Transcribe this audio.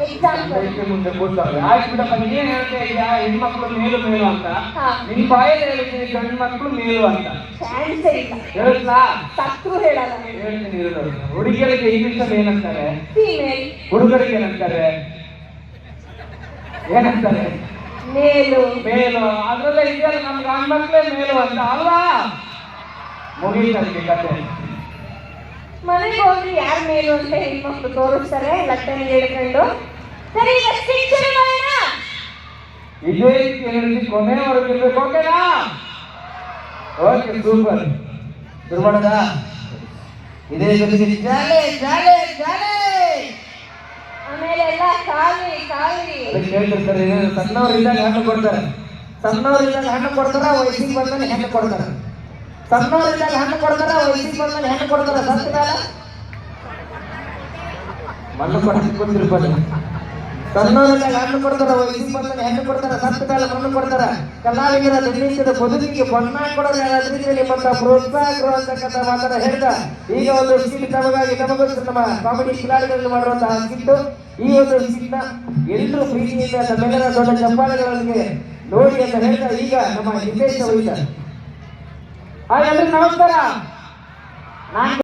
Example ಮುಂದೆ ಕೂತಾವೆ. ಆಯ್ತು ಬಿಡಪ್ಪ, ನೀನ್ ಹೇಳ್ತಾ ಇದೀಯಾ ಹೆಣ್ಮಕ್ಳು ಮೇಲು ಮೇಲು ಅಂತ. ನಿನ್ ಬಾಯಲ್ಲಿ ಹೇಳ್ತೀನಿ ಗಂಡು ಮಕ್ಳು ಮೇಲು ಅಂತ. ಚಾನ್ಸೇ ಇಲ್ಲ. ಹೇಳಲ್ಲ, ಸತ್ರು ಹೇಳಲ್ಲ. ಹೇಳ್ತೀನಿ ಇರೋದು. ಹುಡುಗಿಯರಿಗೆ ಇಂಗ್ಲಿಷ್ ಅಲ್ಲಿ ಏನಂತಾರೆ? ಫೀಮೇಲ್. ಹುಡುಗರಿಗೆ ಏನಂತಾರೆ? ಏನಂತಾರೆ? ಮೇಲು. ಮೇಲು. ಅದ್ರಲ್ಲೇ ಇದೆಯಲ್ಲ ನಮ್ಗೆ ಗಂಡ್ಮಕ್ಳೇ ಮೇಲು ಅಂತ ಅಲ್ವಾ? ಮುಗೀತಲ್ಲಿ ಕತೆ. ಮನೆಗೆ ಹೋಗಿ ಯಾರ ಮೇಲು ಅಂತ ಹೆಣ್ಮಕ್ಳು ತೋರಿಸ್ತಾರೆ ಲಟ್ಟಣಿ ಹಿಡ್ಕೊಂಡು. ಸರಿ, ಈಗ ಸ್ಟಿಚ್ ಮಾಡೋಣ. ಇದೇ ರೀತಿ ಹೇಳಿ ಕೊನೆವರೆಗೂ ಇರ್ಬೇಕು. ಓಕೆನಾ? Okay, super. ಶುರು ಮಾಡೋದ? ಇದೇ ಜೊತೆಗೆ ಜಾಲೆ ಜಾಲೆ ಜಾಲೆ. ಆಮೇಲೆ ಎಲ್ಲ ಖಾಲಿ ಖಾಲಿ. ಅದಕ್ಕೆ ಹೇಳ್ತಿರ್ತಾರೆ, ಸಣ್ಣವರಿದ್ದಾಗ ಹಣ್ಣು ಕೊಡ್ತಾರೆ. ಸಣ್ಣವರಿದ್ದಾಗ ಹಣ್ಣು ಕೊಡ್ತಾರ, ವಯಸ್ಸಿಗೆ ಬಂದ್ಮೇಲೆ ಹೆಣ್ಣು ಕೊಡ್ತಾರೆ. ಸಣ್ಣವರಿದ್ದಾಗ ಹಣ್ಣು ಕೊಡ್ತಾರ, ವಯಸ್ಸಿಗೆ ಬಂದ್ಮೇಲೆ ಹೆಣ್ಣು ಕೊಡ್ತಾರ. ಸತ್ತ ಕಾಲ ಮಣ್ಣು ಕೊಡ್ಲಿಕ್ಕೆ ಗೊತ್ತಿರ್ಬೋದು. ಸಣ್ಣವರಿದ್ದಾಗ ಹಣ್ಣು ಕೊಡ್ತಾರ, ವಯಸ್ಸಿಗೆ ಬಂದ್ಮೇಲೆ ಹೆಣ್ಣು ಕೊಡ್ತಾರ. ಸತ್ತ ಕಾಲ ಮಣ್ಣು ಕೊಡ್ತಾರ. ಕಲಾವಿದರ ದಿನನಿತ್ಯದ ಬದುಕಿಗೆ ಬಣ್ಣ ಕೊಡೋದು ಯಾರಾದ್ರಿಂದ ನಿಮ್ಮಂತ ಪ್ರೋತ್ಸಾಹಕರು ಅಂತಕ್ಕಂಥ ಮಾತನ್ನ ಹೇಳ್ತಾ ಈಗ ಒಂದು ಸ್ಕಿಟ್ ನಮಗಾಗಿ ನಮಗೋಸ್ಕರ ನಮ್ಮ ಕಾಮಿಡಿ ಕಿಲಾಡಿಗಳಲ್ಲಿ ಮಾಡುವಂತಹ ಸ್ಕಿಟ್ಟು. ಈ ಒಂದು ಸ್ಕಿಟ್ನ ಎಲ್ಲರೂ ಪ್ರೀತಿಯಿಂದ ತಮ್ಮೆಲ್ಲರ ದೊಡ್ಡ ಚಪ್ಪಾಳೆಗಳೊಂದಿಗೆ ನೋಡಿ ಅಂತ ಹೇಳ್ತಾ ಈಗ ನಮ್ಮ ನಿರ್ದೇಶ ವಹಿತ. ಹಾಯ್ ಎಲ್ರಿಗೂ ನಮಸ್ಕಾರ. ನಾನು